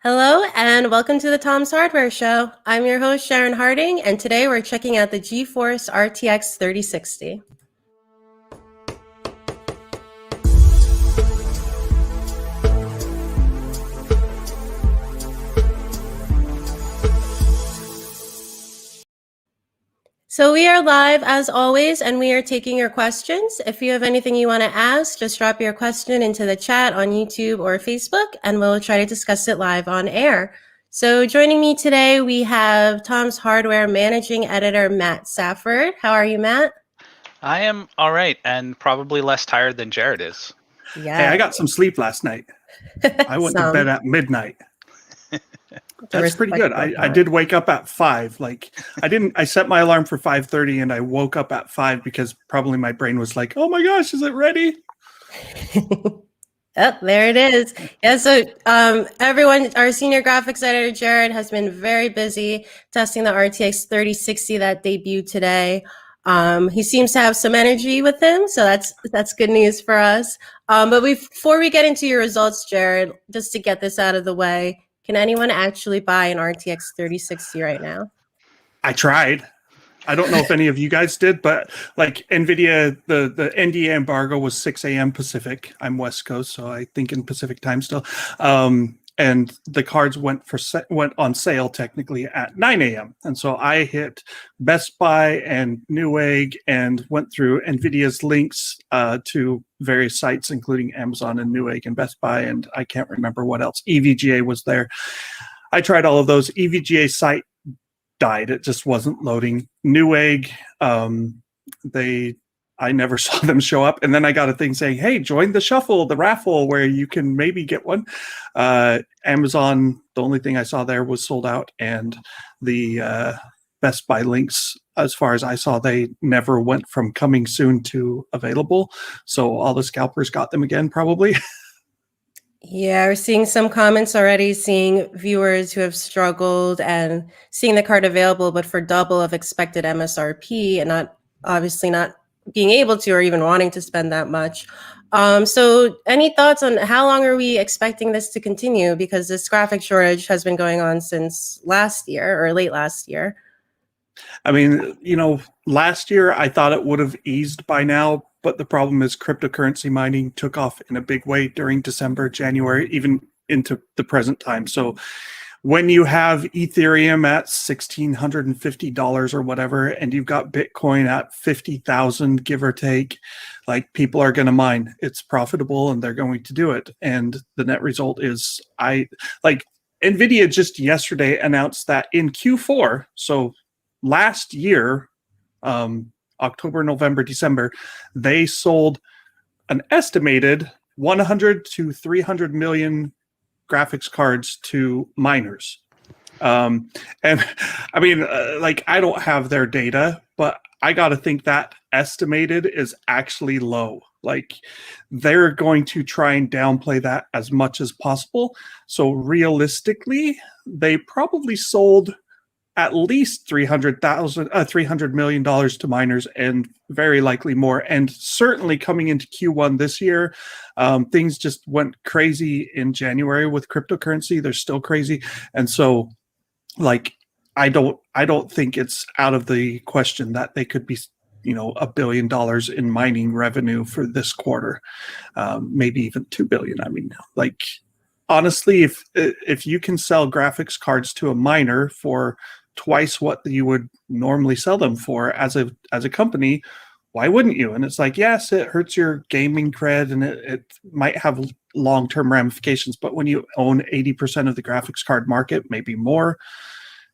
Hello and welcome to the Tom's Hardware Show. I'm your host Sharon Harding, and today we're checking out the GeForce RTX 3060. So we are live as always, and we are taking your questions. If you have anything you want to ask, just drop your question into the chat on YouTube or Facebook, and we'll try to discuss it live on air. So joining me today, we have Tom's Hardware Managing Editor, Matt Safford. How are you, Matt? I am all right, and probably less tired than Jared is. Hey, I got some sleep last night. I went to bed at midnight. That's pretty good. I did wake up at 5. Like I set my alarm for 5:30 and I woke up at 5 because probably my brain was like, oh my gosh, is it ready? Oh, there it is. Yeah, so everyone, our senior graphics editor, Jared, has been very busy testing the RTX 3060 that debuted today. He seems to have some energy with him, so that's good news for us. But before we get into your results, Jared, just to get this out of the way, can anyone actually buy an RTX 3060 right now? I tried. I don't know if any of you guys did, but like Nvidia, the NDA embargo was 6 a.m. Pacific. I'm West Coast, so I think in Pacific time still. And the cards went on sale technically at 9 a.m. And so I hit Best Buy and Newegg and went through Nvidia's links to various sites, including Amazon and Newegg and Best Buy, and I can't remember what else. EVGA was there. I tried all of those. EVGA site died. It just wasn't loading. Newegg, I never saw them show up. And then I got a thing saying, hey, join the shuffle, the raffle, where you can maybe get one. Amazon, the only thing I saw there was sold out. And the Best Buy links, as far as I saw, they never went from coming soon to available. So all the scalpers got them again, probably. Yeah, we're seeing some comments already, seeing viewers who have struggled and seeing the card available, but for double of expected MSRP and obviously not being able to or even wanting to spend that much. So any thoughts on how long are we expecting this to continue? Because this graphic shortage has been going on since last year or late last year. I mean, last year I thought it would have eased by now, but the problem is cryptocurrency mining took off in a big way during December, January, even into the present time. So when you have Ethereum at $1,650 or whatever, and you've got Bitcoin at 50,000, give or take, like people are going to mine. It's profitable and they're going to do it. And the net result is Nvidia just yesterday announced that in Q4, so last year, October, November, December, they sold an estimated 100 to 300 million graphics cards to miners. And I mean, I don't have their data, but I got to think that estimated is actually low. Like they're going to try and downplay that as much as possible. So realistically, they probably sold at least $300 million to miners, and very likely more. And certainly coming into Q1 this year, things just went crazy in January with cryptocurrency. They're still crazy, and so I don't think it's out of the question that they could be $1 billion in mining revenue for this quarter, maybe even $2 billion. I mean, honestly, if you can sell graphics cards to a miner for twice what you would normally sell them for as a company, why wouldn't you? And it's like, yes, it hurts your gaming cred and it might have long-term ramifications, but when you own 80% of the graphics card market, maybe more,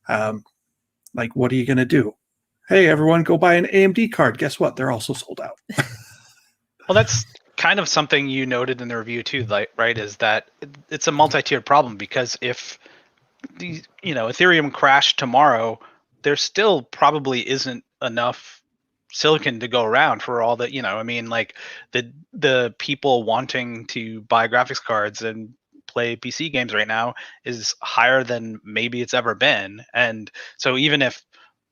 what are you going to do? Hey, everyone, go buy an AMD card. Guess what? They're also sold out. Well, that's kind of something you noted in the review too, right? Is that it's a multi-tiered problem, because if Ethereum crashed tomorrow, there still probably isn't enough silicon to go around for all that, I mean, the people wanting to buy graphics cards and play PC games right now is higher than maybe it's ever been. And so even if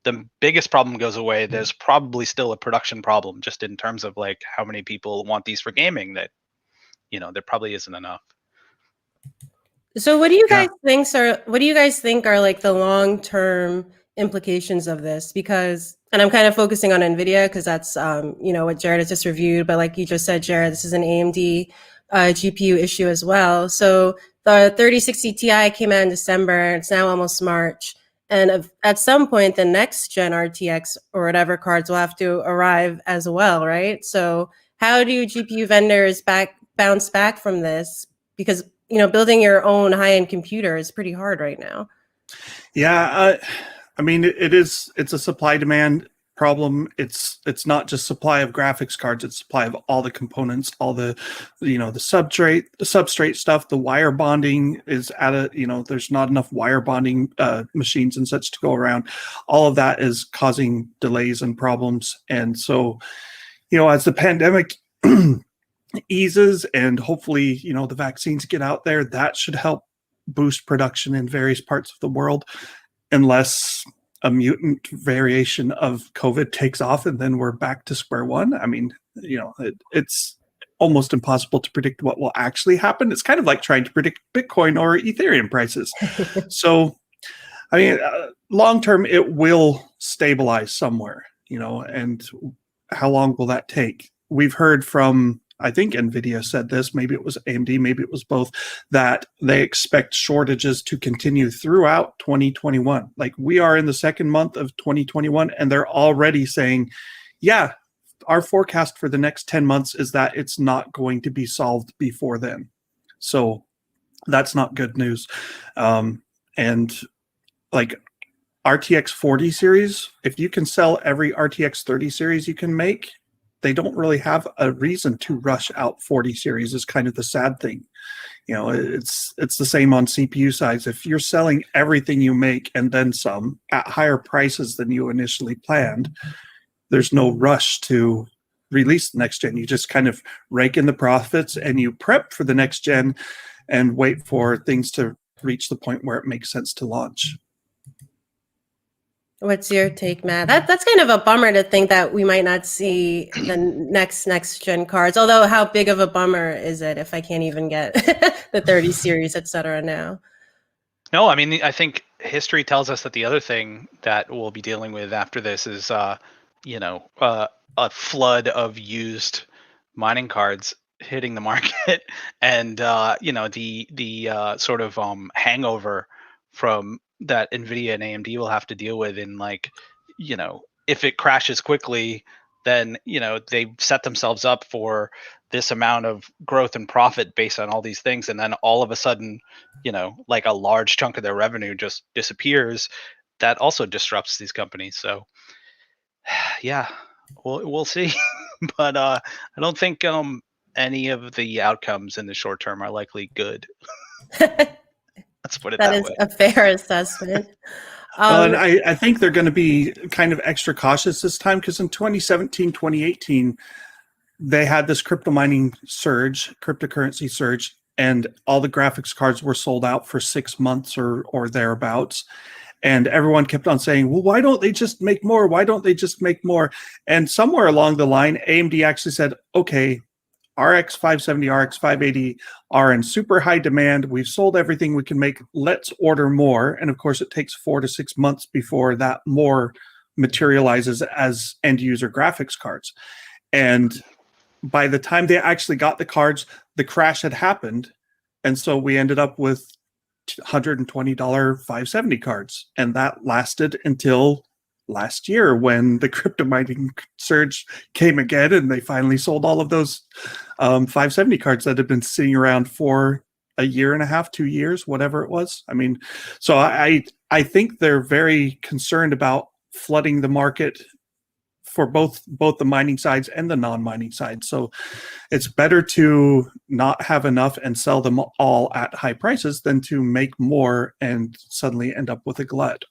the biggest problem goes away, there's probably still a production problem, just in terms of how many people want these for gaming, that there probably isn't enough. So what do you Yeah. guys think are like the long-term implications of this? Because, and I'm kind of focusing on Nvidia because that's what Jared has just reviewed, but like you just said, Jared, this is an AMD GPU issue as well. So the 3060 Ti came out in December, it's now almost March. And at some point, the next gen RTX or whatever cards will have to arrive as well, right? So how do GPU vendors bounce back from this? Because building your own high-end computer is pretty hard right now. Yeah, I mean, it's a supply demand problem. It's not just supply of graphics cards; it's supply of all the components, all the the substrate stuff. The wire bonding is at a there's not enough wire bonding machines and such to go around. All of that is causing delays and problems. And so, as the pandemic eases and hopefully the vaccines get out there, that should help boost production in various parts of the world, unless a mutant variation of COVID takes off and then we're back to square one. I mean, it's almost impossible to predict what will actually happen. It's kind of like trying to predict Bitcoin or Ethereum prices. So, I mean, long term, it will stabilize somewhere, and how long will that take? We've heard from, I think Nvidia said this, maybe it was AMD, maybe it was both, that they expect shortages to continue throughout 2021. Like, we are in the second month of 2021 and they're already saying, yeah, our forecast for the next 10 months is that it's not going to be solved before then. So that's not good news. And like RTX 40 series, if you can sell every RTX 30 series you can make, they don't really have a reason to rush out 40 series is kind of the sad thing. It's the same on CPU sides. If you're selling everything you make and then some at higher prices than you initially planned, there's no rush to release the next gen. You just kind of rake in the profits and you prep for the next gen and wait for things to reach the point where it makes sense to launch. What's your take, Matt? That's kind of a bummer to think that we might not see the next gen cards. Although, how big of a bummer is it if I can't even get the 30 series, et cetera, now? No, I mean, I think history tells us that the other thing that we'll be dealing with after this is, a flood of used mining cards hitting the market, and the sort of hangover from that Nvidia and AMD will have to deal with in, like, if it crashes quickly, then they set themselves up for this amount of growth and profit based on all these things, and then all of a sudden, like a large chunk of their revenue just disappears. That also disrupts these companies. So yeah, we'll see. But I don't think any of the outcomes in the short term are likely good. Let's put it That that is way. a fair assessment. Well, and I think they're going to be kind of extra cautious this time because in 2017, 2018, they had this crypto mining surge, cryptocurrency surge, and all the graphics cards were sold out for 6 months or thereabouts. And everyone kept on saying, well, why don't they just make more? Why don't they just make more? And somewhere along the line, AMD actually said, okay, RX 570, RX 580 are in super high demand. We've sold everything we can make. Let's order more. And of course, it takes 4 to 6 months before that more materializes as end user graphics cards. And by the time they actually got the cards, the crash had happened. And so we ended up with $120 570 cards. And that lasted until last year when the crypto mining surge came again and they finally sold all of those 570 cards that had been sitting around for a year and a half, 2 years, whatever it was. I mean, so I think they're very concerned about flooding the market for both the mining sides and the non-mining side. So it's better to not have enough and sell them all at high prices than to make more and suddenly end up with a glut.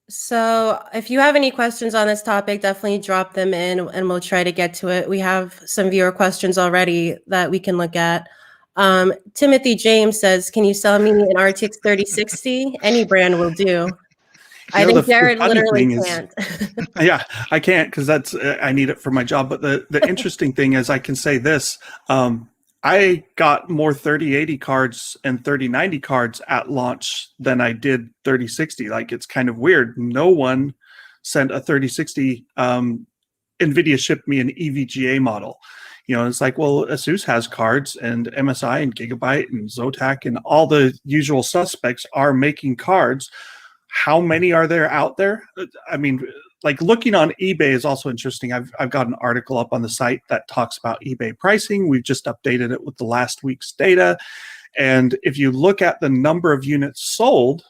So if you have any questions on this topic, definitely drop them in and we'll try to get to it. We have some viewer questions already that we can look at. Timothy James says, can you sell me an RTX 3060? Any brand will do. I think Jared literally can't. Yeah, I can't because I need it for my job. But the interesting thing is I can say this. I got more 3080 cards and 3090 cards at launch than I did 3060. Like, it's kind of weird. No one sent a 3060. Nvidia shipped me an EVGA model. It's like, well, Asus has cards, and MSI and Gigabyte and Zotac and all the usual suspects are making cards. How many are there out there? I mean, like, looking on eBay is also interesting. I've got an article up on the site that talks about eBay pricing. We've just updated it with the last week's data. And if you look at the number of units sold,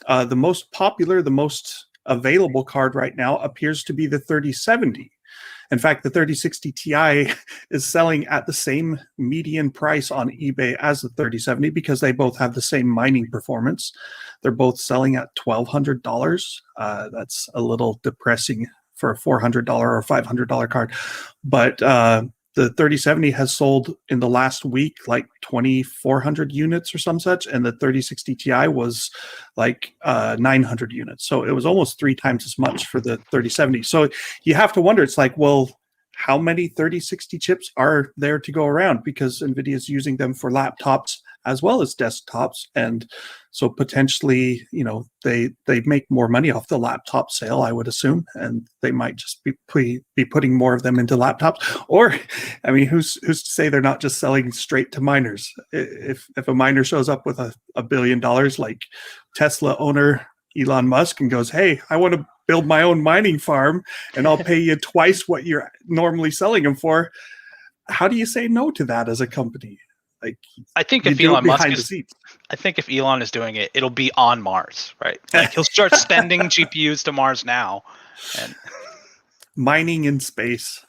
the most popular, the most available card right now appears to be the 3070. In fact, the 3060 Ti is selling at the same median price on eBay as the 3070 because they both have the same mining performance. They're both selling at $1,200. That's a little depressing for a $400 or $500 card. But the 3070 has sold in the last week like 2,400 units or some such, and the 3060 Ti was like 900 units. So it was almost 3 times as much for the 3070. So you have to wonder, it's like, well, how many 3060 chips are there to go around? Because NVIDIA is using them for laptops as well as desktops. And so potentially, they make more money off the laptop sale, I would assume, and they might just be putting more of them into laptops. Or, I mean, who's to say they're not just selling straight to miners? If a miner shows up with $1 billion, like Tesla owner Elon Musk, and goes, hey, I want to build my own mining farm and I'll pay you twice what you're normally selling them for. How do you say no to that as a company? Like, I think if Elon is doing it, it'll be on Mars, right? Like, he'll start sending GPUs to Mars now, and mining in space.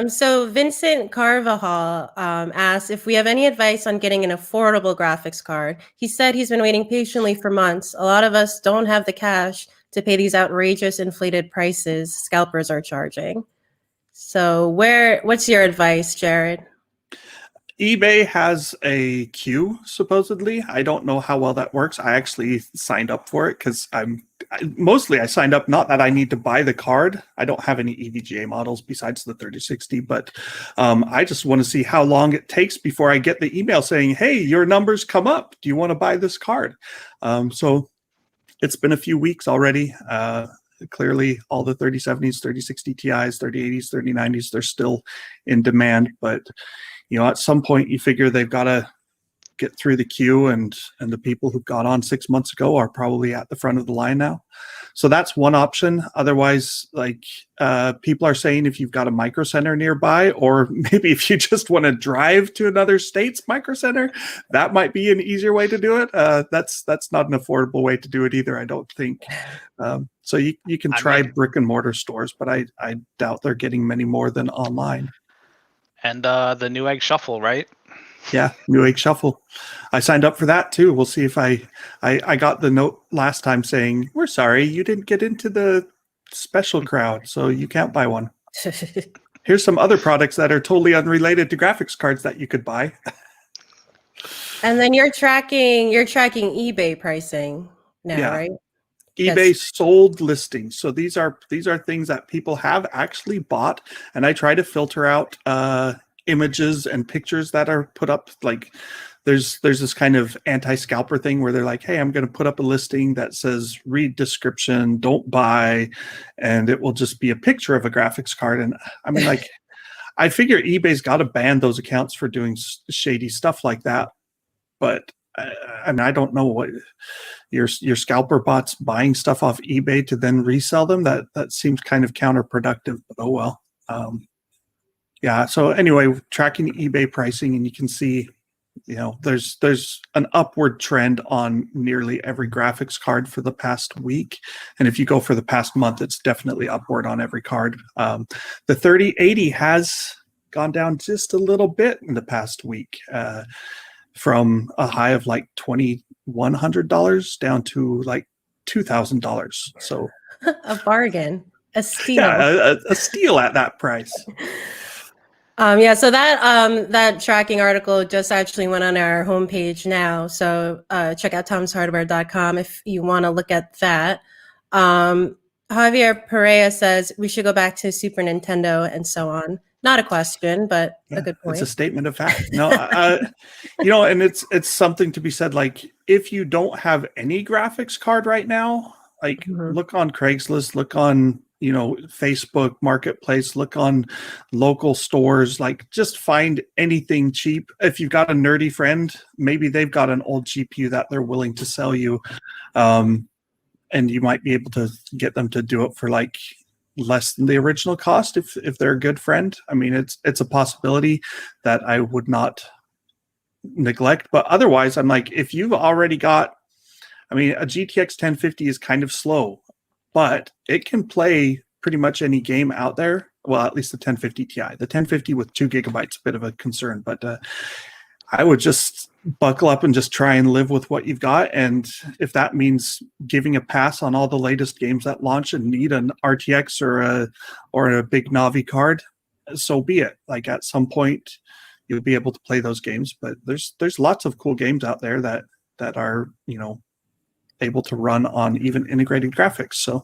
So Vincent Carvajal asked if we have any advice on getting an affordable graphics card. He said he's been waiting patiently for months. A lot of us don't have the cash to pay these outrageous inflated prices scalpers are charging. So what's your advice, Jared? eBay has a queue, supposedly. I don't know how well that works. I actually signed up for it because I signed up not that I need to buy the card. I don't have any EVGA models besides the 3060, but I just want to see how long it takes before I get the email saying, hey, your numbers come up. Do you want to buy this card? So it's been a few weeks already. Clearly, all the 3070s, 3060 Ti's, 3080s, 3090s, they're still in demand, but at some point you figure they've got to get through the queue, and the people who got on 6 months ago are probably at the front of the line now. So that's one option. Otherwise, like, people are saying if you've got a micro center nearby, or maybe if you just want to drive to another state's micro center, that might be an easier way to do it. That's not an affordable way to do it either, I don't think. So you can try brick and mortar stores, but I doubt they're getting many more than online. And the Newegg Shuffle, right? Yeah, Newegg Shuffle. I signed up for that too. We'll see if I got the note last time saying, we're sorry, you didn't get into the special crowd, so you can't buy one. Here's some other products that are totally unrelated to graphics cards that you could buy. And then you're tracking eBay pricing now, right? eBay sold listings. So these are things that people have actually bought, and I try to filter out images and pictures that are put up. Like, there's this kind of anti-scalper thing where they're like, hey, I'm going to put up a listing that says read description, don't buy, and it will just be a picture of a graphics card. And I mean, like, I figure eBay's got to ban those accounts for doing shady stuff like that. But I mean, I don't know what your scalper bots buying stuff off eBay to then resell them. That seems kind of counterproductive, but oh well. Yeah. So anyway, tracking eBay pricing, and you can see, there's an upward trend on nearly every graphics card for the past week, and if you go for the past month, it's definitely upward on every card. The 3080 has gone down just a little bit in the past week. From a high of like $2,100 down to like $2,000. So a bargain, a steal. Yeah, a steal at that price. So that tracking article just actually went on our homepage now. So check out tomshardware.com if you want to look at that. Javier Perea says we should go back to Super Nintendo and so on. Not a question, but a good It's a point. statement of fact. No, and it's something to be said. Like, if you don't have any graphics card right now, like Mhm. look on Craigslist, look on Facebook Marketplace, look on local stores. Like, just find anything cheap. If you've got a nerdy friend, maybe they've got an old GPU that they're willing to sell you, and you might be able to get them to do it for like less than the original cost if they're a good friend. I mean, it's a possibility that I would not neglect. But otherwise, I'm like, if you've already got, I mean, a GTX 1050 is kind of slow, but it can play pretty much any game out there. Well, at least the 1050 Ti. The 1050 with 2 gigabytes, a bit of a concern, but I would just buckle up and just try and live with what you've got. And if that means giving a pass on all the latest games that launch and need an RTX or a big Navi card, so be it. Like, at some point you'll be able to play those games, but there's lots of cool games out there that are, able to run on even integrated graphics. So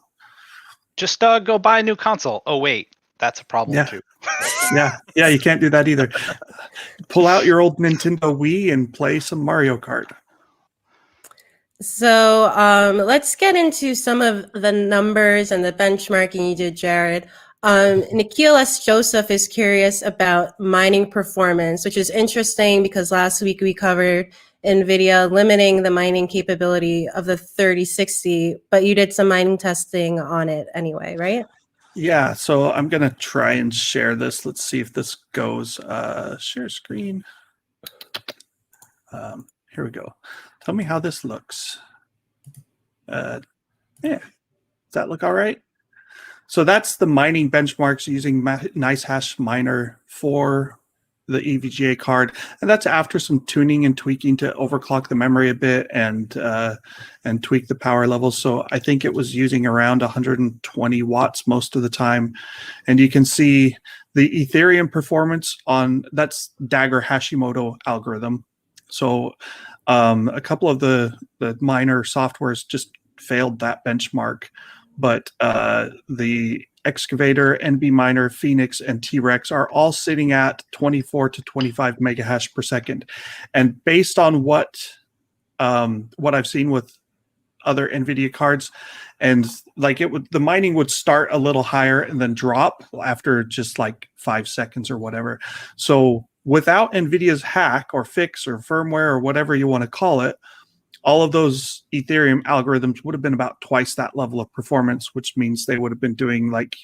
Just go buy a new console. Oh wait, that's a problem too. Yeah, you can't do that either. Pull out your old Nintendo Wii and play some Mario Kart. So let's get into some of the numbers and the benchmarking you did, Jared. Nikhil S. Joseph is curious about mining performance, which is interesting because last week we covered Nvidia limiting the mining capability of the 3060, but you did some mining testing on it anyway, right? Yeah, so I'm going to try and share this. Let's see if this goes. Share screen. Here we go. Tell me how this looks. Yeah, does that look all right? So that's the mining benchmarks using NiceHash Miner for the EVGA card, and that's after some tuning and tweaking to overclock the memory a bit and tweak the power levels. So I think it was using around 120 watts most of the time, and you can see the Ethereum performance on that's Dagger Hashimoto algorithm. So a couple of the miner softwares just failed that benchmark, but the Excavator, NB Miner, Phoenix, and T-Rex are all sitting at 24 to 25 megahash per second. And based on what I've seen with other NVIDIA cards, and like the mining would start a little higher and then drop after just like 5 seconds or whatever. So without NVIDIA's hack or fix or firmware or whatever you want to call it, all of those Ethereum algorithms would have been about twice that level of performance, which means they would have been doing like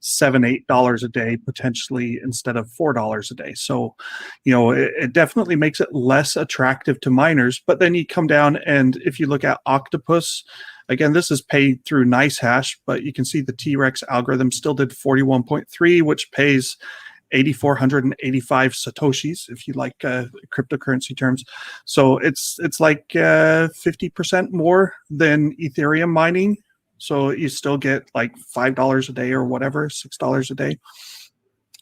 $7-8 a day potentially instead of $4 a day. So, it definitely makes it less attractive to miners. But then you come down and if you look at Octopus, again, this is paid through NiceHash, but you can see the T-Rex algorithm still did 41.3, which pays 8,485 satoshis, if you like cryptocurrency terms. So it's like 50% more than Ethereum mining. So you still get like $5 a day or whatever, $6 a day.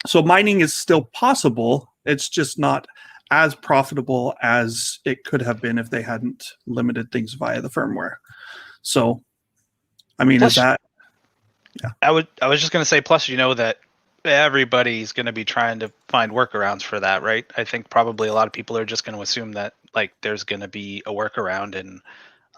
So mining is still possible. It's just not as profitable as it could have been if they hadn't limited things via the firmware. So, I mean, Plus, is that? Yeah. I was just going to say, plus, that everybody's going to be trying to find workarounds for that, right? I think probably a lot of people are just going to assume that like there's going to be a workaround and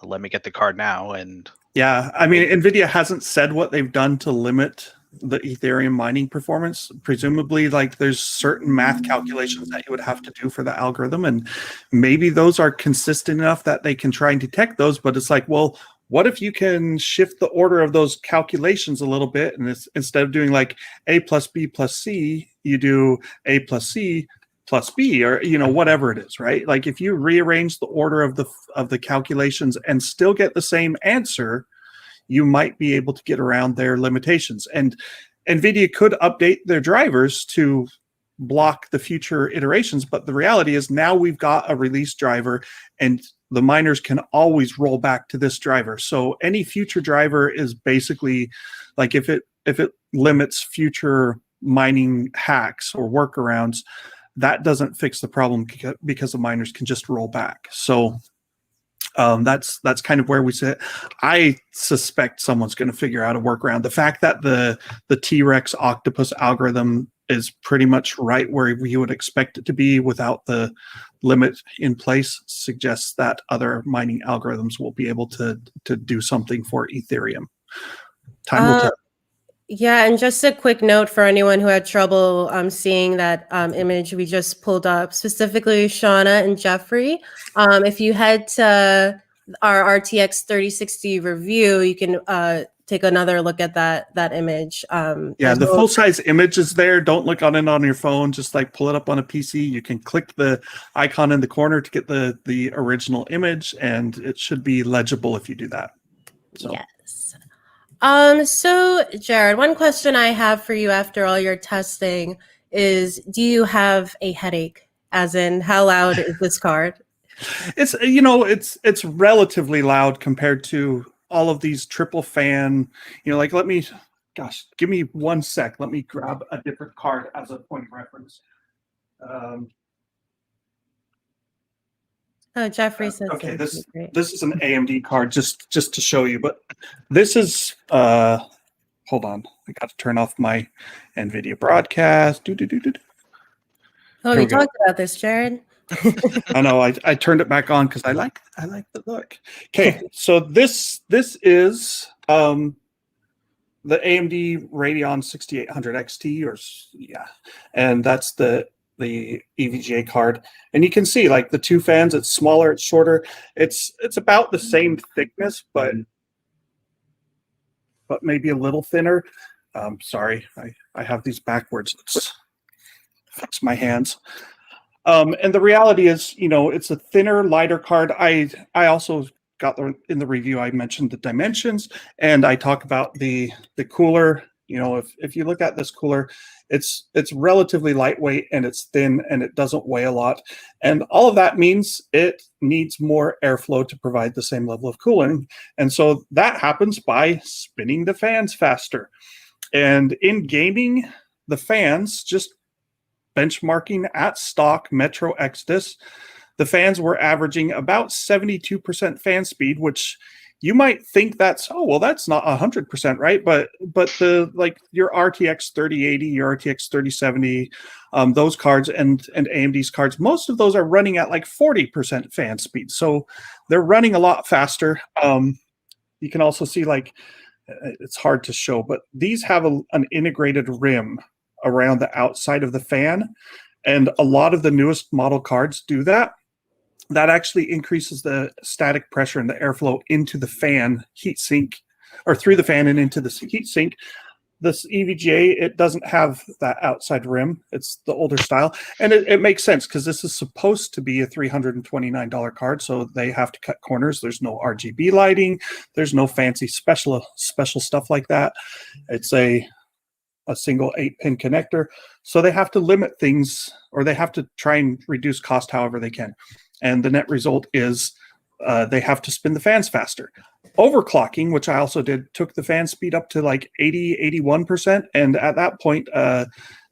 let me get the card now. And yeah, I mean, Nvidia hasn't said what they've done to limit the Ethereum mining performance. Presumably, like there's certain math calculations that you would have to do for the algorithm, and maybe those are consistent enough that they can try and detect those. But it's like, well, what if you can shift the order of those calculations a little bit, and instead of doing like A plus B plus C, you do A plus C plus B, or whatever it is, right? Like if you rearrange the order of the calculations and still get the same answer, you might be able to get around their limitations. And NVIDIA could update their drivers to block the future iterations, but the reality is now we've got a release driver and the miners can always roll back to this driver. So any future driver is basically like if it limits future mining hacks or workarounds, that doesn't fix the problem because the miners can just roll back. So that's kind of where we sit. I suspect someone's going to figure out a workaround. The fact that the T-Rex Octopus algorithm is pretty much right where you would expect it to be without the limit in place, suggests that other mining algorithms will be able to do something for Ethereum. Time will tell. Yeah, and just a quick note for anyone who had trouble seeing that image we just pulled up, specifically Shauna and Jeffrey. If you head to our RTX 3060 review, you can take another look at that image. Yeah, the full-size image is there. Don't look on it on your phone. Just like pull it up on a PC. You can click the icon in the corner to get the original image, and it should be legible if you do that. So. Yes. So Jared, one question I have for you after all your testing is, do you have a headache? As in, how loud is this card? It's, you know, it's relatively loud compared to all of these triple fan, you know, like give me 1 sec. Let me grab a different card as a point of reference. Oh, Jeffrey says okay, this is an AMD card just to show you, but this is hold on, I got to turn off my Nvidia broadcast. Oh, we talked about this, Jared. I know, I turned it back on because I like the look. Okay, so this is the AMD Radeon 6800 XT, and that's the EVGA card, and you can see like the two fans, it's smaller, it's shorter, it's about the same thickness, but maybe a little thinner. Sorry, I have these backwards. Let's fix my hands. And the reality is, you know, it's a thinner, lighter card. I also got in the review, I mentioned the dimensions, and I talk about the cooler. You know, if you look at this cooler, it's relatively lightweight and it's thin and it doesn't weigh a lot. And all of that means it needs more airflow to provide the same level of cooling. And so that happens by spinning the fans faster. And in gaming, the fans, just benchmarking at stock Metro Exodus, the fans were averaging about 72% fan speed, which you might think that's, oh, well, that's not 100%, right? But the, like, your RTX 3080, your RTX 3070, those cards and AMD's cards, most of those are running at like 40% fan speed. So they're running a lot faster. You can also see, like, it's hard to show, but these have an integrated rim around the outside of the fan. And a lot of the newest model cards do that. That actually increases the static pressure and the airflow into the fan heat sink, or through the fan and into the heat sink. This EVGA, it doesn't have that outside rim. It's the older style. And it makes sense because this is supposed to be a $329 card, so they have to cut corners. There's no RGB lighting. There's no fancy special stuff like that. It's a single 8-pin connector. So they have to limit things, or they have to try and reduce cost however they can. And the net result is they have to spin the fans faster. Overclocking, which I also did, took the fan speed up to like 81%. And at that point,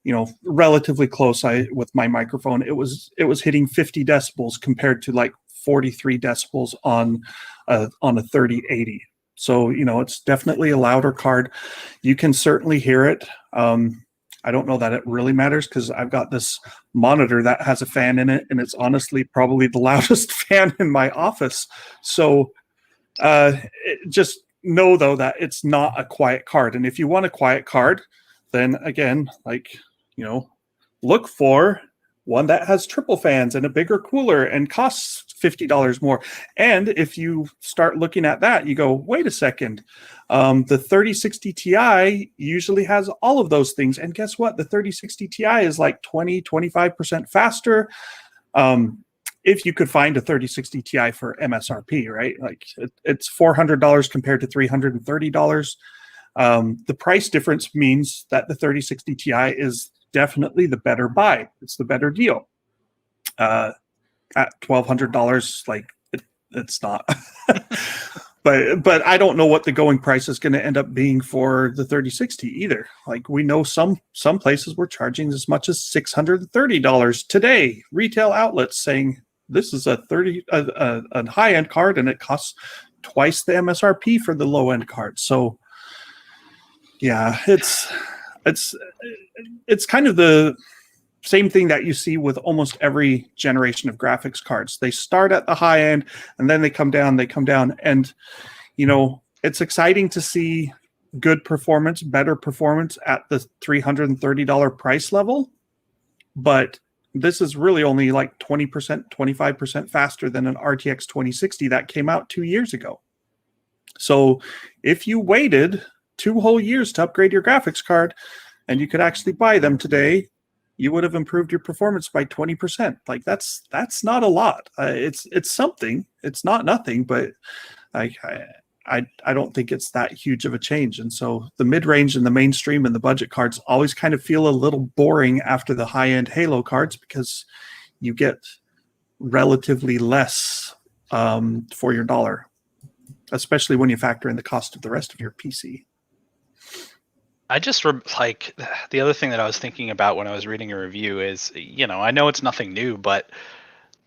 you know, relatively close with my microphone, it was hitting 50 decibels compared to like 43 decibels on a 3080. So, you know, it's definitely a louder card. You can certainly hear it. I don't know that it really matters because I've got this monitor that has a fan in it, and it's honestly probably the loudest fan in my office. So just know, though, that it's not a quiet card. And if you want a quiet card, then again, like, you know, look for one that has triple fans and a bigger cooler and costs $50 more. And if you start looking at that, you go, wait a second, the 3060 Ti usually has all of those things. And guess what? The 3060 Ti is like 25% faster. If you could find a 3060 Ti for MSRP, right? Like it's $400 compared to $330. The price difference means that the 3060 Ti is definitely the better buy. It's the better deal. At $1,200, like it's not. but I don't know what the going price is going to end up being for the 3060 either. Like we know some places were charging as much as $630 today. Retail outlets saying this is a high end card and it costs twice the MSRP for the low end card. So yeah, it's it's kind of the same thing that you see with almost every generation of graphics cards. They start at the high end and then they come down, and it's exciting to see good performance, better performance at the $330 price level, but this is really only like 20%, 25% faster than an RTX 2060 that came out 2 years ago. So if you waited 2 whole years to upgrade your graphics card and you could actually buy them today, you would have improved your performance by 20%. Like that's not a lot. It's something. It's not nothing, but I don't think it's that huge of a change. And so the mid-range and the mainstream and the budget cards always kind of feel a little boring after the high-end Halo cards because you get relatively less for your dollar, especially when you factor in the cost of the rest of your PC. I just like the other thing that I was thinking about when I was reading a review is, I know it's nothing new, but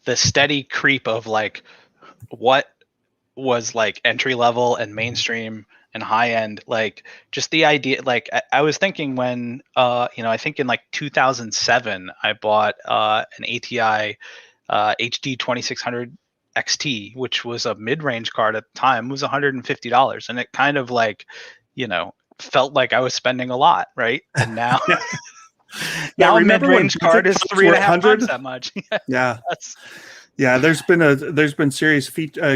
the steady creep of like what was like entry level and mainstream and high end, like just the idea, like I was thinking when I think in like 2007 I bought an ATI HD 2600 XT, which was a mid-range card at the time, was $150, and it kind of like felt like I was spending a lot, right? And now now a mid-range card is 3.5 times that much. Yeah, there's been serious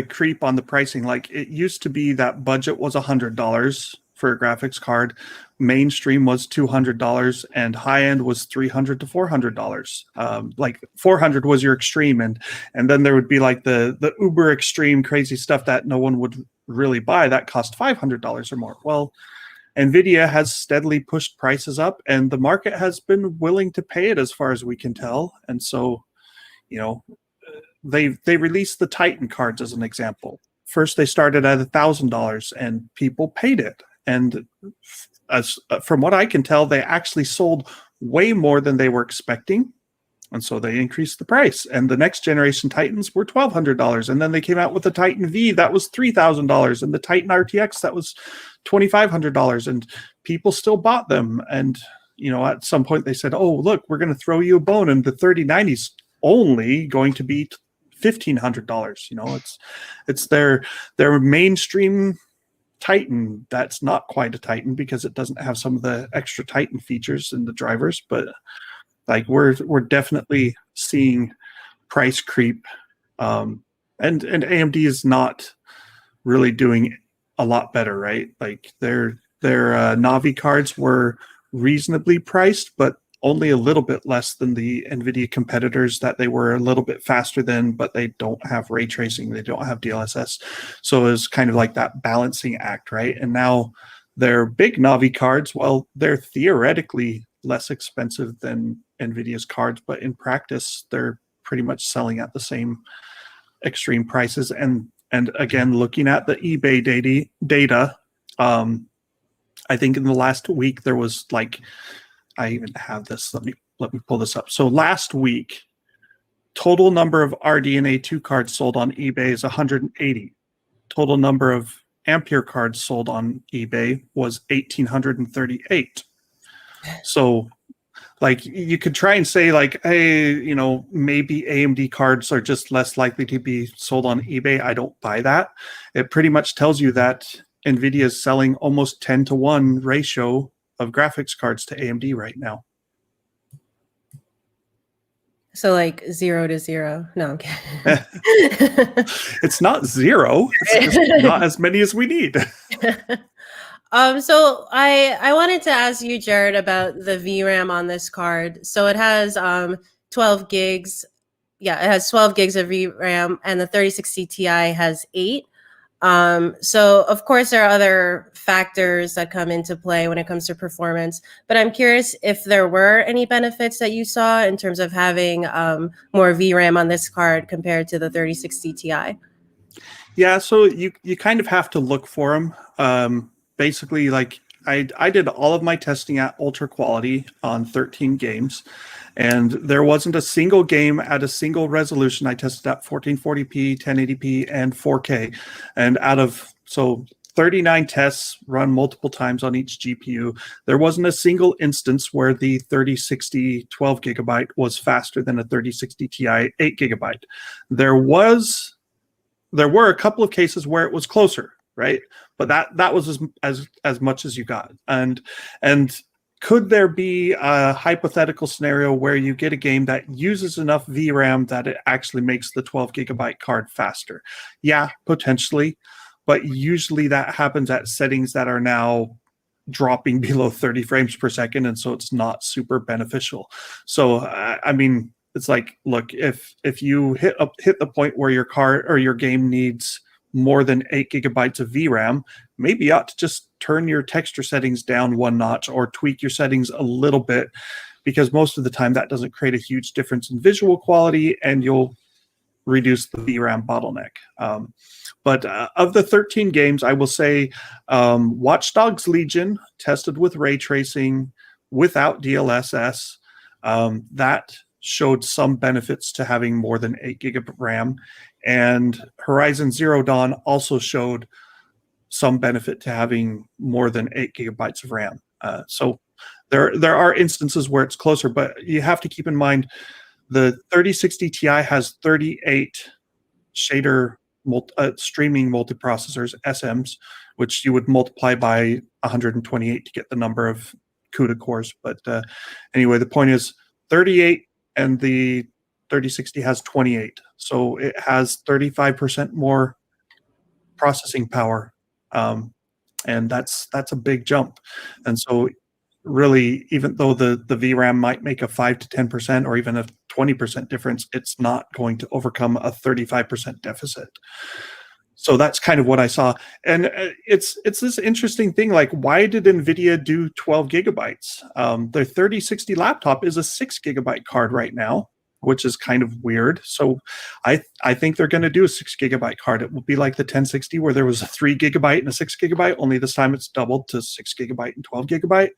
creep on the pricing. Like it used to be that budget was $100 for a graphics card, mainstream was $200, and high end was $300 to $400. Like $400 was your extreme, and then there would be like the uber extreme crazy stuff that no one would really buy that cost $500 or more. Well, Nvidia has steadily pushed prices up, and the market has been willing to pay it as far as we can tell. And so, they released the Titan cards as an example. First, they started at $1,000, and people paid it. And as from what I can tell, they actually sold way more than they were expecting, and so they increased the price. And the next generation Titans were $1,200, and then they came out with the Titan V that was $3,000, and the Titan RTX that was $2,500, and people still bought them. And at some point they said, "Oh, look, we're going to throw you a bone, and the 3090's only going to be $1,500." It's their mainstream Titan that's not quite a Titan because it doesn't have some of the extra Titan features in the drivers, but like we're definitely seeing price creep, and AMD is not really doing a lot better, right? Like their Navi cards were reasonably priced, but only a little bit less than the Nvidia competitors that they were a little bit faster than, but they don't have ray tracing, they don't have DLSS. So it's kind of like that balancing act, right? And now their big Navi cards, well, they're theoretically less expensive than Nvidia's cards, but in practice, they're pretty much selling at the same extreme prices. And again, looking at the eBay data, I think in the last week there was like, I even have this. Let me pull this up. So last week, total number of RDNA 2 cards sold on eBay is 180. Total number of Ampere cards sold on eBay was 1,838. So, like, you could try and say, like, hey, maybe AMD cards are just less likely to be sold on eBay. I don't buy that. It pretty much tells you that Nvidia is selling almost 10-to-1 ratio of graphics cards to AMD right now. So like 0 to 0. No, I'm kidding. It's not 0. It's just not as many as we need. So I wanted to ask you, Jared, about the VRAM on this card. So it has 12 gigs. Yeah, it has 12 gigs of VRAM, and the 3060 Ti has 8. So of course there are other factors that come into play when it comes to performance, but I'm curious if there were any benefits that you saw in terms of having more VRAM on this card compared to the 3060 Ti. Yeah, so you kind of have to look for them. Basically, like I did all of my testing at ultra quality on 13 games, and there wasn't a single game at a single resolution. I tested at 1440p, 1080p, and 4K. And 39 tests run multiple times on each GPU. There wasn't a single instance where the 3060 12 gigabyte was faster than a 3060 Ti 8 gigabyte. There were a couple of cases where it was closer, right? But that was as much as you got. And could there be a hypothetical scenario where you get a game that uses enough VRAM that it actually makes the 12 gigabyte card faster? Yeah, potentially. But usually that happens at settings that are now dropping below 30 frames per second, and so it's not super beneficial. So I mean, it's like, look, if you hit the point where your card or your game needs more than 8 gigabytes of VRAM, maybe you ought to just turn your texture settings down one notch or tweak your settings a little bit, because most of the time that doesn't create a huge difference in visual quality, and you'll reduce the VRAM bottleneck. But of the 13 games, I will say Watch Dogs Legion tested with ray tracing without DLSS. That showed some benefits to having more than 8 gig of RAM. And Horizon Zero Dawn also showed some benefit to having more than 8 gigabytes of RAM. So there are instances where it's closer, but you have to keep in mind the 3060 Ti has 38 shader streaming multiprocessors, SMs, which you would multiply by 128 to get the number of CUDA cores. But anyway, the point is 38 and the 3060 has 28. So it has 35% more processing power. And that's a big jump. And so really, even though the VRAM might make a 5 to 10% or even a 20% difference, it's not going to overcome a 35% deficit. So that's kind of what I saw. And it's this interesting thing, like, why did Nvidia do 12 gigabytes? Their 3060 laptop is a 6 gigabyte card right now, which is kind of weird. So I think they're going to do a 6 gigabyte card. It will be like the 1060 where there was a 3 gigabyte and a 6 gigabyte, only this time it's doubled to 6 gigabyte and 12 gigabyte.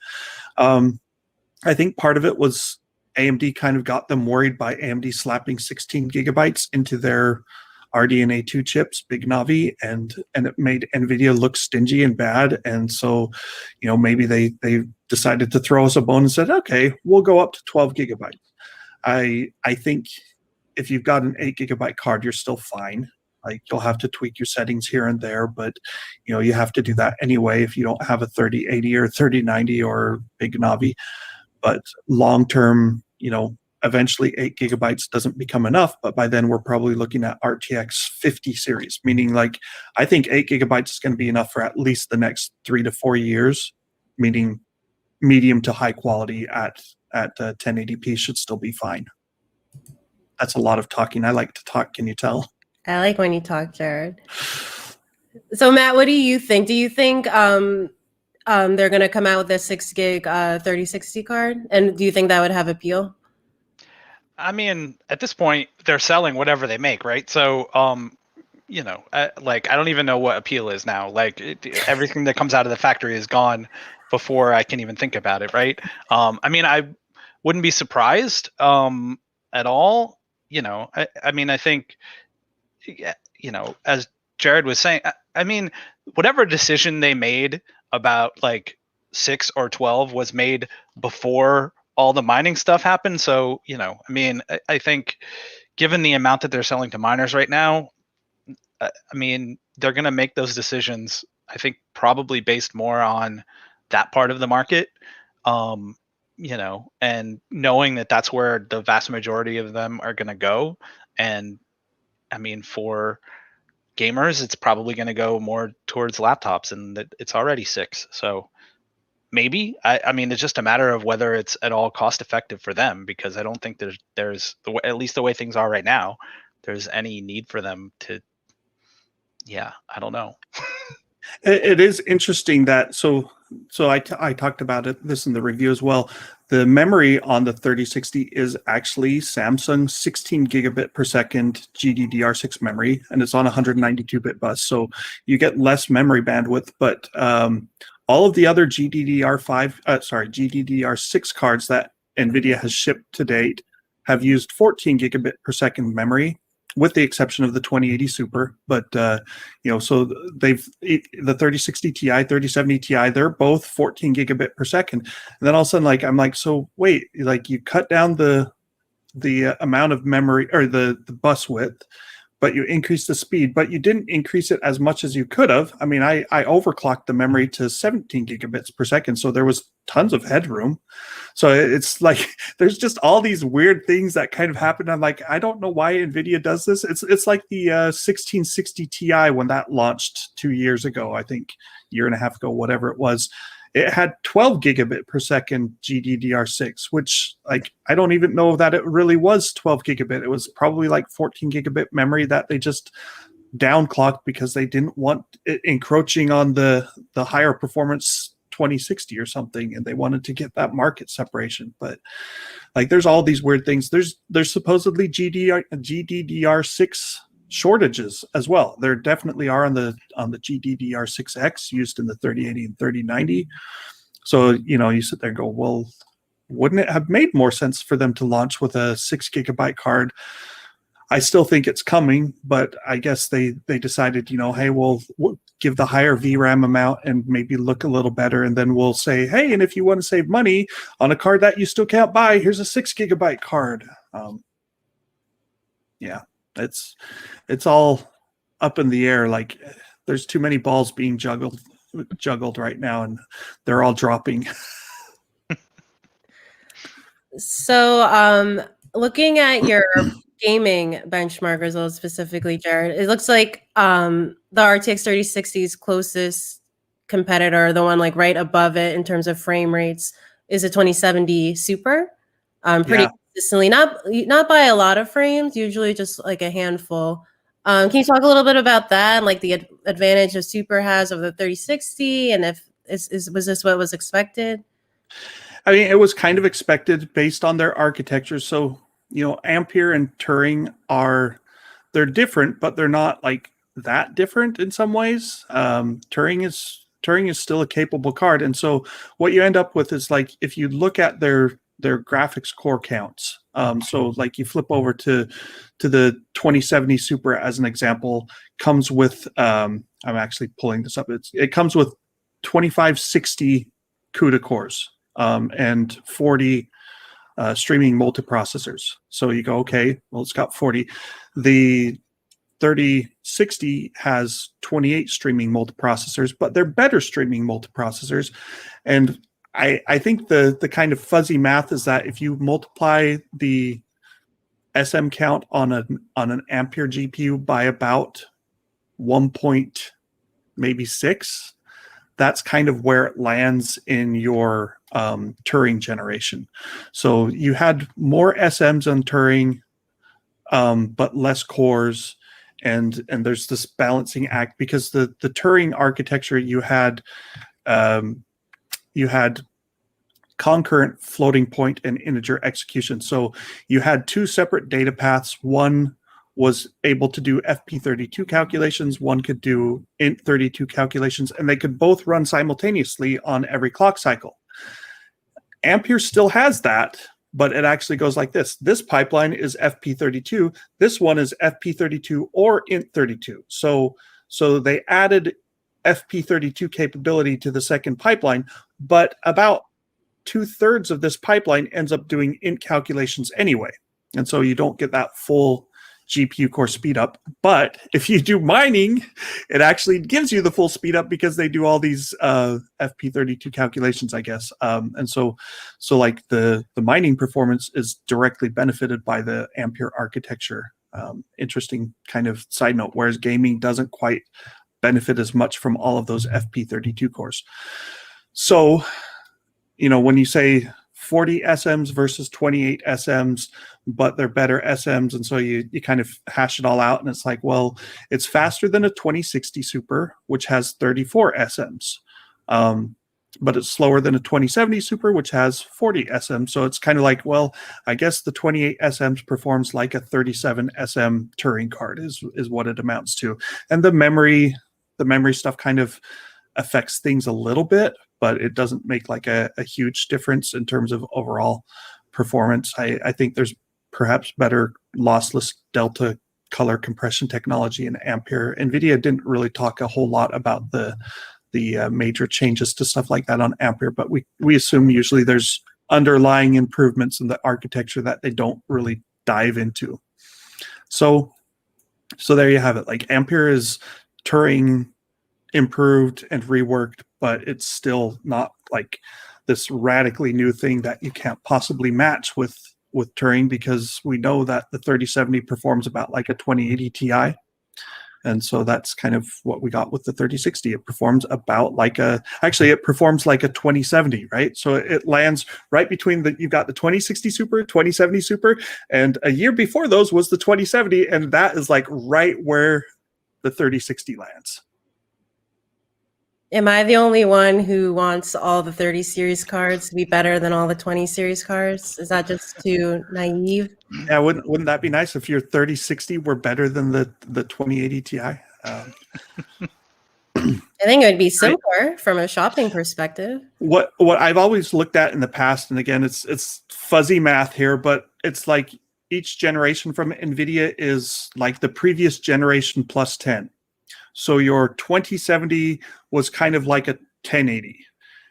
I think part of it was AMD kind of got them worried by AMD slapping 16 gigabytes into their RDNA 2 chips, Big Navi, and it made Nvidia look stingy and bad. And so, you know, maybe they decided to throw us a bone and said, okay, we'll go up to 12 gigabytes. I think if you've got an 8 gigabyte card, you're still fine. Like, you'll have to tweak your settings here and there, but you know, you have to do that anyway if you don't have a 3080 or 3090 or Big Navi. But long term, you know, eventually 8 gigabytes doesn't become enough, but by then we're probably looking at RTX 50 series, meaning, like, I think 8 gigabytes is going to be enough for at least the next 3 to 4 years, meaning medium to high quality at 1080p should still be fine. That's a lot of talking. I like to talk, can you tell? I like when you talk, Jared. So Matt, what do you think? Do you think they're going to come out with a 6 gig 3060 card? And do you think that would have appeal? I mean, at this point, they're selling whatever they make, right? So, you know, like, I don't even know what appeal is now. Like, everything that comes out of the factory is gone before I can even think about it, right? I mean, I wouldn't be surprised at all. You know, I mean, I think, you know, as Jared was saying, I mean, whatever decision they made about like 6 or 12 was made before all the mining stuff happened. So, you know, I mean, I think given the amount that they're selling to miners right now, I mean, they're going to make those decisions, I think, probably based more on that part of the market, you know, and knowing that that's where the vast majority of them are going to go. And I mean, for gamers, it's probably going to go more towards laptops, and it's already 6. So maybe, I mean, it's just a matter of whether it's at all cost effective for them, because I don't think there's at least the way things are right now, there's any need for them to, yeah, I don't know. It is interesting that so I talked about this in the review as well. The memory on the 3060 is actually Samsung 16 gigabit per second GDDR6 memory, and it's on a 192-bit bus. So you get less memory bandwidth, but all of the other GDDR6 cards that NVIDIA has shipped to date have used 14 gigabit per second memory. with the exception of the 2080 Super. But so the 3060 Ti, 3070 Ti, they're both 14 gigabit per second. And then all of a sudden, like I'm like, so wait, like you cut down the amount of memory or the bus width, but you increased the speed, but you didn't increase it as much as you could have. I mean, I overclocked the memory to 17 gigabits per second, so there was tons of headroom. So it's like there's just all these weird things that kind of happen. I'm like, I don't know why Nvidia does this. It's like the 1660 Ti when that launched 2 years ago, I think, year and a half ago, whatever it was. It had 12 gigabit per second GDDR6, which like I don't even know that it really was 12 gigabit. It was probably like 14 gigabit memory that they just downclocked because they didn't want it encroaching on the higher performance 2060 or something, and they wanted to get that market separation. But like there's all these weird things. There's supposedly GDDR6 shortages as well. There definitely are on the GDDR6X used in the 3080 and 3090. So you sit there and go, well, wouldn't it have made more sense for them to launch with a 6 gigabyte card? I still think it's coming, but I guess they decided, hey, we'll give the higher VRAM amount and maybe look a little better, and then we'll say, hey, and if you want to save money on a card that you still can't buy, here's a 6 gigabyte card. Yeah. It's all up in the air. Like there's too many balls being juggled right now, and they're all dropping. So, looking at your gaming benchmark results specifically, Jared, it looks like the RTX 3060's closest competitor, the one like right above it in terms of frame rates, is a 2070 Super. Pretty consistently, not by a lot of frames, usually just like a handful. Can you talk a little bit about that, and like the advantage a Super has over the 3060, and if was this what was expected? I mean, it was kind of expected based on their architecture. So, Ampere and Turing they're different, but they're not like that different in some ways. Turing is still a capable card. And so what you end up with is like, if you look at their graphics core counts, so like you flip over to the 2070 Super as an example, comes with, I'm actually pulling this up. It comes with 2560 CUDA cores. And 40 streaming multiprocessors. So you go, okay, well, it's got 40. The 3060 has 28 streaming multiprocessors, but they're better streaming multiprocessors. And I think the kind of fuzzy math is that if you multiply the SM count on an Ampere GPU by about 1.6, that's kind of where it lands in your Turing generation. So you had more SMs on Turing, but less cores, and there's this balancing act because the Turing architecture you had concurrent floating point and integer execution. So you had two separate data paths. One was able to do FP32 calculations, one could do int32 calculations, and they could both run simultaneously on every clock cycle. Ampere still has that, but it actually goes like this. This pipeline is FP32. This one is FP32 or int32. So they added FP32 capability to the second pipeline, but about 2/3 of this pipeline ends up doing int calculations anyway. And so you don't get that full GPU core speed up. But if you do mining, it actually gives you the full speed up because they do all these FP32 calculations, I guess. And so like the mining performance is directly benefited by the Ampere architecture. Interesting kind of side note, whereas gaming doesn't quite benefit as much from all of those FP32 cores. So, when you say 40 SMs versus 28 SMs, but they're better SMs. And so you kind of hash it all out. And it's like, well, it's faster than a 2060 Super, which has 34 SMs. But it's slower than a 2070 Super, which has 40 SMs. So it's kind of like, well, I guess the 28 SMs performs like a 37 SM Turing card is what it amounts to. And the memory stuff kind of affects things a little bit, but it doesn't make like a huge difference in terms of overall performance. I think there's perhaps better lossless delta color compression technology in Ampere. Nvidia didn't really talk a whole lot about the major changes to stuff like that on Ampere, but we assume usually there's underlying improvements in the architecture that they don't really dive into. So there you have it. Like, Ampere is Turing improved and reworked, but it's still not like this radically new thing that you can't possibly match with Turing, because we know that the 3070 performs about like a 2080 Ti. And so that's kind of what we got with the 3060. It performs about like it performs like a 2070, right? So it lands right between you've got the 2060 Super, 2070 Super, and a year before those was the 2070, and that is like right where the 3060 lands. Am I the only one who wants all the 30 series cards to be better than all the 20 series cards? Is that just too naive? Yeah, wouldn't that be nice if your 3060 were better than the 2080 Ti? I think it would be simpler from a shopping perspective. What I've always looked at in the past, and again, it's fuzzy math here, but it's like each generation from Nvidia is like the previous generation plus 10. So your 2070 was kind of like a 1080,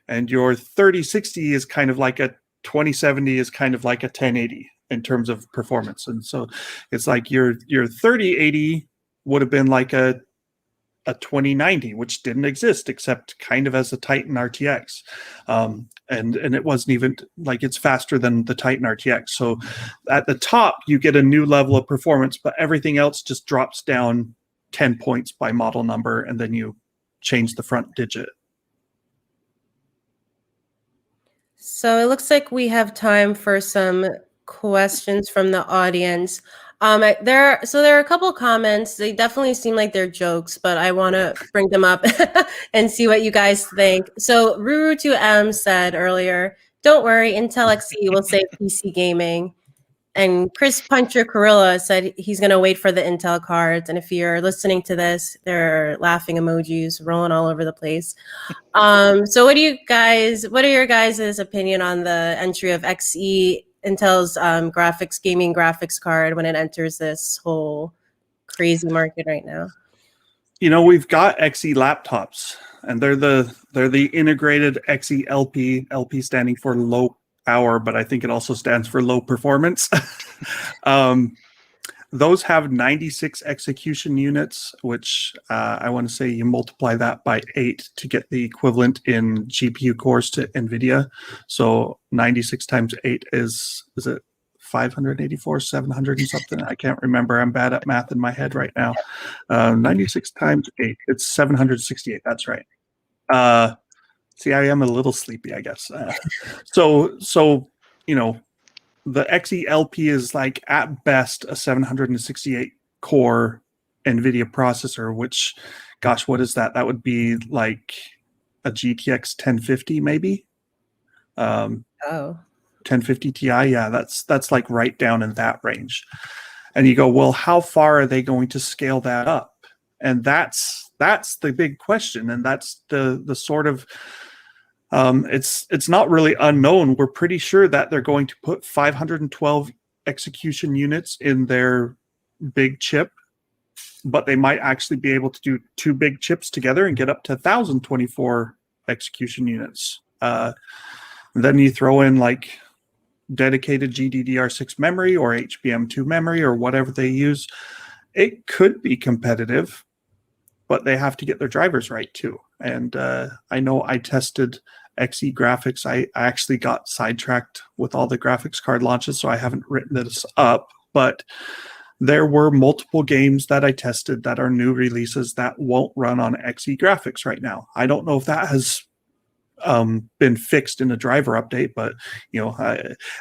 and your 3060 is kind of like a 2070 is kind of like a 1080 in terms of performance. And so it's like your 3080 would have been like a 2090, which didn't exist except kind of as a Titan RTX. And it wasn't even like, it's faster than the Titan RTX. So at the top, you get a new level of performance, but everything else just drops down 10 points by model number, and then you change the front digit. So it looks like we have time for some questions from the audience. There are a couple comments. They definitely seem like they're jokes, but I want to bring them up and see what you guys think. So Ruru2M said earlier, "Don't worry, Intel XE will save PC gaming." And Chris Puncher Carilla said he's going to wait for the Intel cards. And if you're listening to this, there are laughing emojis rolling all over the place. So what are your guys' opinion on the entry of XE, Intel's gaming graphics card, when it enters this whole crazy market right now? You know, we've got XE laptops, and they're the integrated XE LP standing for low power, but I think it also stands for low performance. Those have 96 execution units, which I want to say you multiply that by 8 to get the equivalent in GPU cores to Nvidia. So 96 times 8 is it 584, 700 and something? I can't remember. I'm bad at math in my head right now. 96 times 8, it's 768. That's right. See, I am a little sleepy, I guess. So you know, the XE-LP is like at best a 768 core NVIDIA processor, which, gosh, what is that? That would be like a GTX 1050 maybe. 1050 Ti, yeah, that's like right down in that range. And you go, well, how far are they going to scale that up? And that's the big question, and that's the sort of it's not really unknown. We're pretty sure that they're going to put 512 execution units in their big chip, but they might actually be able to do 2 big chips together and get up to 1,024 execution units. Then you throw in like dedicated GDDR6 memory or HBM2 memory or whatever they use. It could be competitive, but they have to get their drivers right too. And I know I tested XE graphics. I actually got sidetracked with all the graphics card launches, so I haven't written this up, but there were multiple games that I tested that are new releases that won't run on XE graphics right now. I don't know if that has been fixed in a driver update, but you know,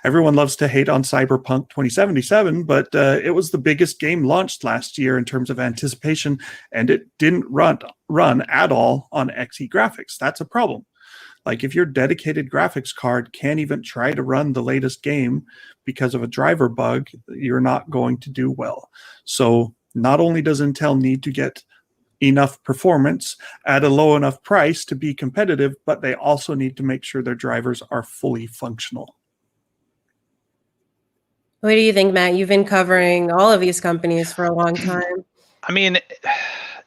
everyone loves to hate on Cyberpunk 2077, but it was the biggest game launched last year in terms of anticipation, and it didn't run at all on XE graphics. That's a problem. Like, if your dedicated graphics card can't even try to run the latest game because of a driver bug, you're not going to do well. So not only does Intel need to get enough performance at a low enough price to be competitive, but they also need to make sure their drivers are fully functional. What do you think, Matt? You've been covering all of these companies for a long time. I mean,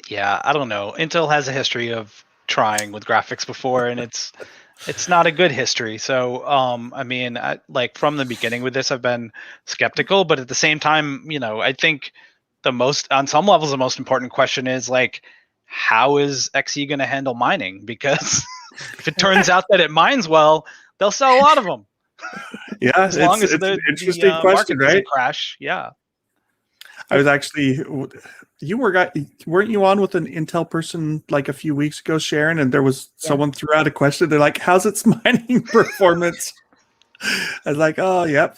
yeah, I don't know. Intel has a history of trying with graphics before, and it's not a good history. So, I mean, like from the beginning with this, I've been skeptical, but at the same time, I think on some levels, the most important question is like, how is XE going to handle mining? Because if it turns out that it mines well, they'll sell a lot of them. Yeah, As long as it's an the interesting market question, right? doesn't crash. Yeah. I was actually, weren't you on with an Intel person like a few weeks ago, Sharon? And there was someone threw out a question. They're like, "How's its mining performance?" I was like, "Oh, yep."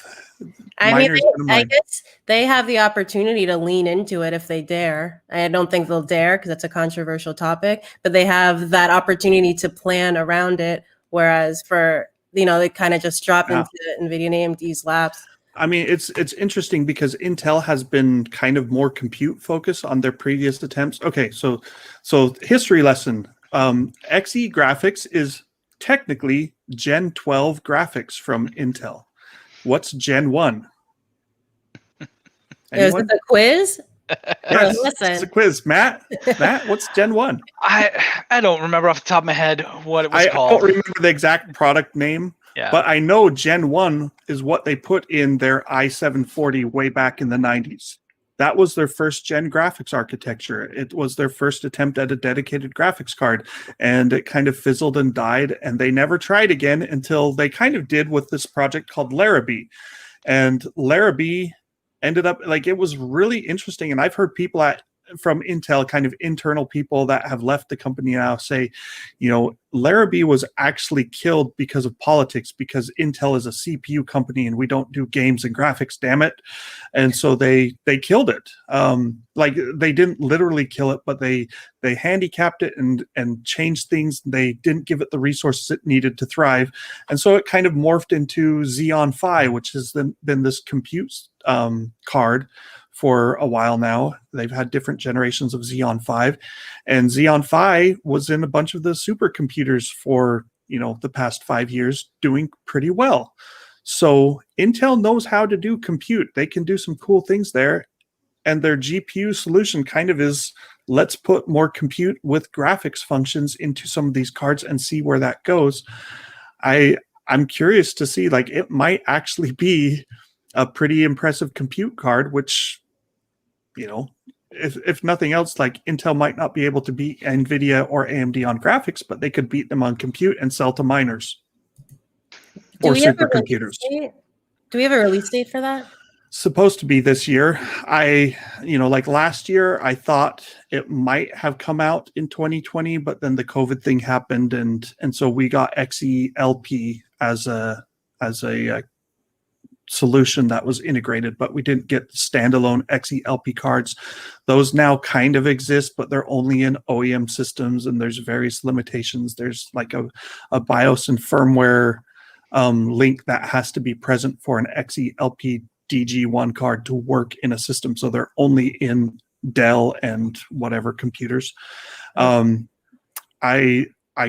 I mean, Miners gonna I mine. guess they have the opportunity to lean into it if they dare. I don't think they'll dare because that's a controversial topic, but they have that opportunity to plan around it. Whereas for, they kind of just drop Yeah. into NVIDIA and AMD's laps. I mean, it's interesting because Intel has been kind of more compute focused on their previous attempts. Okay, so history lesson. XE graphics is technically Gen 12 graphics from Intel. What's Gen 1? Is Anyone? this a quiz? Yes, Or it's a listen? quiz. Matt, what's Gen 1? I don't remember off the top of my head what it was I called. don't remember the exact product name, Yeah. but I know Gen 1 is what they put in their i740 way back in the 90s. That was their first gen graphics architecture. It was their first attempt at a dedicated graphics card, and it kind of fizzled and died, and they never tried again until they kind of did with this project called Larrabee. And Larrabee ended up like it was really interesting, and I've heard people from Intel, kind of internal people that have left the company now, say, Larrabee was actually killed because of politics, because Intel is a CPU company and we don't do games and graphics, damn it. And so they killed it. Like they didn't literally kill it, but they handicapped it and changed things. They didn't give it the resources it needed to thrive. And so it kind of morphed into Xeon Phi, which has been this compute card for a while now. They've had different generations of Xeon Phi, and Xeon Phi was in a bunch of the supercomputers for the past 5 years, doing pretty well. So Intel knows how to do compute. They can do some cool things there, and their GPU solution kind of is, let's put more compute with graphics functions into some of these cards and see where that goes. I'm curious to see, like, it might actually be a pretty impressive compute card, which, if nothing else, like Intel might not be able to beat Nvidia or AMD on graphics, but they could beat them on compute and sell to miners or supercomputers. Do we have a release date for that? Supposed to be this year. Like last year, I thought it might have come out in 2020, but then the COVID thing happened, and so we got XELP as a solution that was integrated, but we didn't get standalone XELP cards. Those now kind of exist, but they're only in OEM systems, and there's various limitations. There's like a BIOS and firmware link that has to be present for an XELP DG1 card to work in a system, so they're only in Dell and whatever computers. I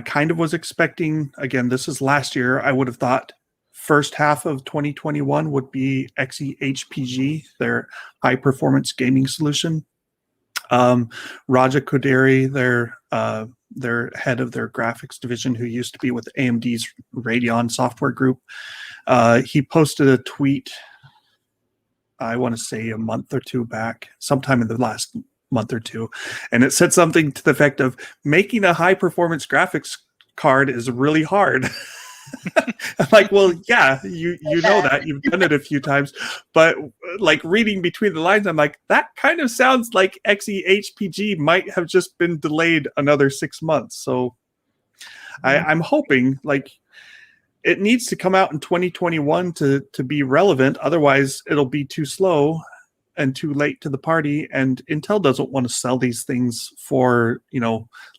kind of was expecting, again, this is last year, I would have thought first half of 2021 would be XEHPG, their high performance gaming solution. Raja Koderi, their head of their graphics division, who used to be with AMD's Radeon software group, he posted a tweet, I want to say a month or two back, sometime in the last month or two, and it said something to the effect of, making a high performance graphics card is really hard. I'm like, well, yeah, you know that, you've done it a few times, but like reading between the lines, I'm like, that kind of sounds like XEHPG might have just been delayed another 6 months. So I'm hoping, like, it needs to come out in 2021 to be relevant. Otherwise, it'll be too slow and too late to the party. And Intel doesn't want to sell these things for,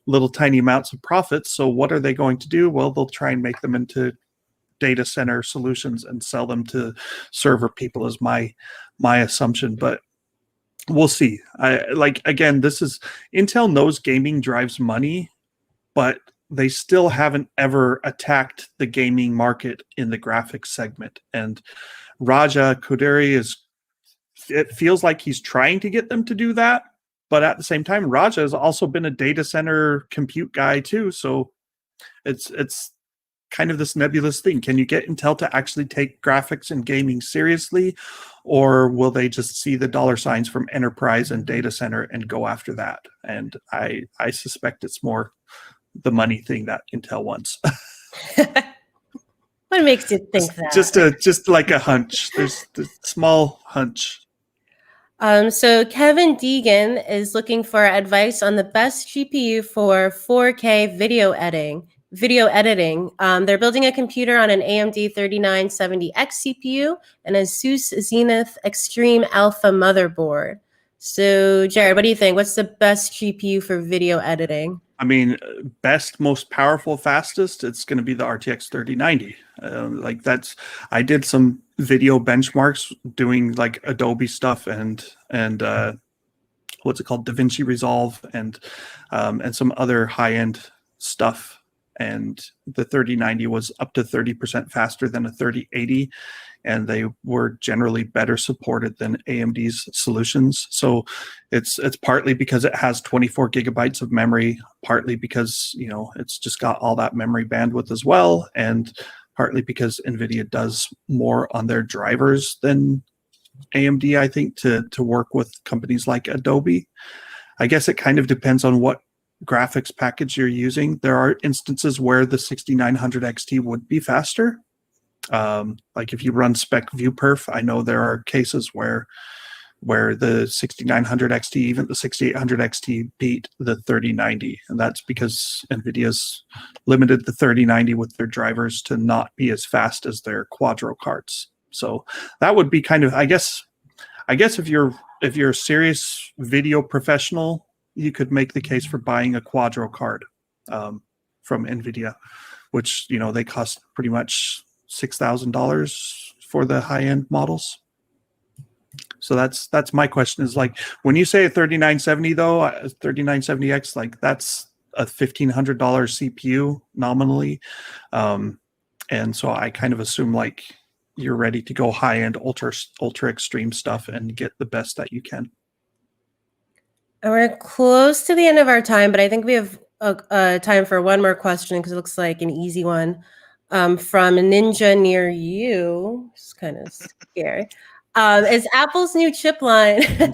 little tiny amounts of profits. So what are they going to do? Well, they'll try and make them into data center solutions and sell them to server people, is my assumption. But we'll see. Again, this is, Intel knows gaming drives money, but they still haven't ever attacked the gaming market in the graphics segment. And Raja Koderi is it feels like he's trying to get them to do that. But at the same time, Raja has also been a data center compute guy too. So it's kind of this nebulous thing. Can you get Intel to actually take graphics and gaming seriously, or will they just see the dollar signs from enterprise and data center and go after that? And I suspect it's more the money thing that Intel wants. What makes you think that? Just like a hunch. There's a small hunch. So Kevin Deegan is looking for advice on the best GPU for 4K video editing. They're building a computer on an AMD 3970X CPU and a Zeus Zenith Extreme Alpha motherboard. So Jared, what do you think? What's the best GPU for video editing? I mean, best, most powerful, fastest, it's going to be the RTX 3090. I did some video benchmarks doing like Adobe stuff and what's it called, DaVinci Resolve and some other high-end stuff. And the 3090 was up to 30% faster than a 3080, and they were generally better supported than AMD's solutions. So it's partly because it has 24 gigabytes of memory, partly because it's just got all that memory bandwidth as well, and partly because Nvidia does more on their drivers than AMD, I think, to work with companies like Adobe. I guess it kind of depends on what graphics package you're using. There are instances where the 6900 XT would be faster. Like if you run spec ViewPerf, I know there are cases where the 6900 XT, even the 6800 XT beat the 3090. And that's because NVIDIA's limited the 3090 with their drivers to not be as fast as their Quadro cards. So that would be kind of, I guess if you're a serious video professional, you could make the case for buying a Quadro card from NVIDIA, which, they cost pretty much $6,000 for the high-end models. So that's my question, is like, when you say a 3970 though, a 3970X, like that's a $1,500 CPU nominally. And so I kind of assume like you're ready to go high-end ultra extreme stuff and get the best that you can. We're close to the end of our time, but I think we have time for one more question because it looks like an easy one from Ninja Near You. It's kind of scary. Is Apple's new chip line in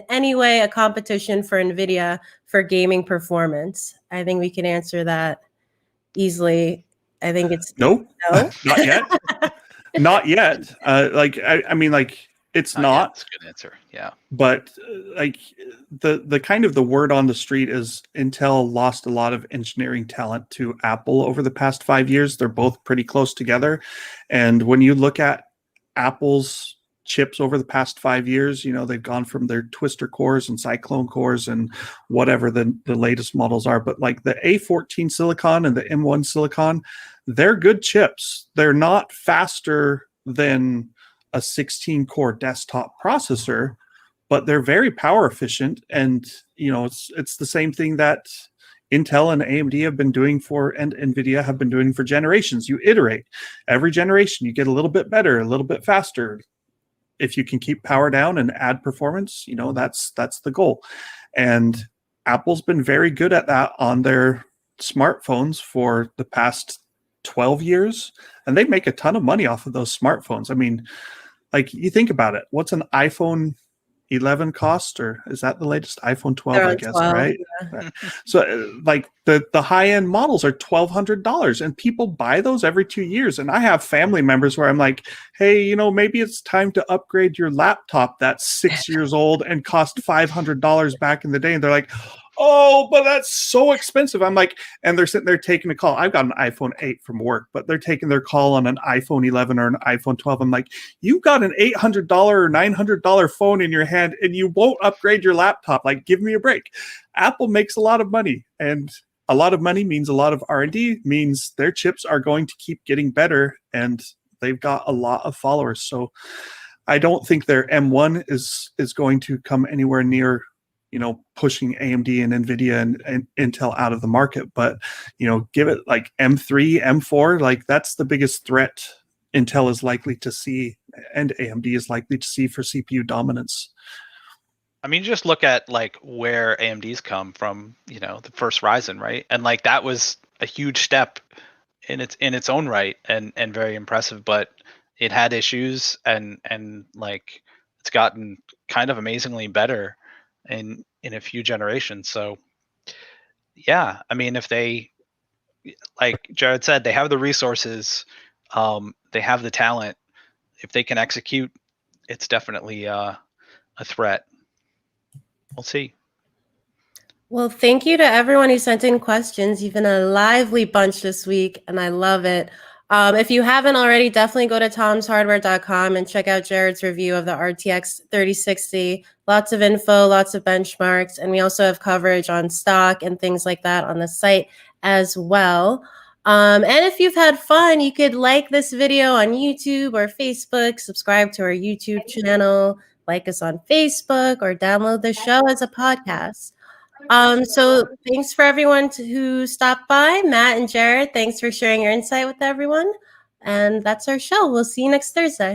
any way a competition for NVIDIA for gaming performance? I think we can answer that easily. I think it's no. Not yet. Not yet. It's not. That's a good answer. Yeah. But the kind of the word on the street is Intel lost a lot of engineering talent to Apple over the past 5 years. They're both pretty close together. And when you look at Apple's chips over the past 5 years, they've gone from their Twister cores and Cyclone cores and whatever the latest models are. But like the A14 Silicon and the M1 Silicon, they're good chips. They're not faster than a 16-core desktop processor, but they're very power efficient. And it's the same thing that Intel and AMD have been doing and NVIDIA have been doing for generations. You iterate. Every generation, you get a little bit better, a little bit faster. If you can keep power down and add performance, that's the goal. And Apple's been very good at that on their smartphones for the past 12 years, and they make a ton of money off of those smartphones. I mean, like, you think about it, what's an iPhone 11 cost, or is that the latest iPhone 12? I guess 12, right? Yeah. Right. So like the high-end models are $1,200, and people buy those every 2 years. And I have family members where I'm like, hey, maybe it's time to upgrade your laptop that's 6 years old and cost $500 back in the day. And they're like, oh, but that's so expensive. I'm like, and they're sitting there taking a call. I've got an iPhone 8 from work, but they're taking their call on an iPhone 11 or an iPhone 12. I'm like, you got an $800 or $900 phone in your hand and you won't upgrade your laptop. Like, give me a break. Apple makes a lot of money, and a lot of money means a lot of R&D, means their chips are going to keep getting better, and they've got a lot of followers. So I don't think their M1 is going to come anywhere near pushing AMD and Nvidia and Intel out of the market. But, give it like M3, M4, like that's the biggest threat Intel is likely to see. and AMD is likely to see for CPU dominance. I mean, just look at like where AMD's come from, the first Ryzen, right? And like that was a huge step in its own right and very impressive, but it had issues and like it's gotten kind of amazingly better in a few generations. So yeah, I mean, if they, like Jared said, they have the resources, they have the talent. If they can execute, it's definitely a threat. We'll see. Well, thank you to everyone who sent in questions. You've been a lively bunch this week, and I love it. If you haven't already, definitely go to tomshardware.com and check out Jared's review of the RTX 3060. Lots of info, lots of benchmarks, and we also have coverage on stock and things like that on the site as well. And if you've had fun, you could like this video on YouTube or Facebook, subscribe to our YouTube channel, like us on Facebook, or download the show as a podcast. So thanks for everyone who stopped by. Matt and Jared, thanks for sharing your insight with everyone. And that's our show. We'll see you next Thursday.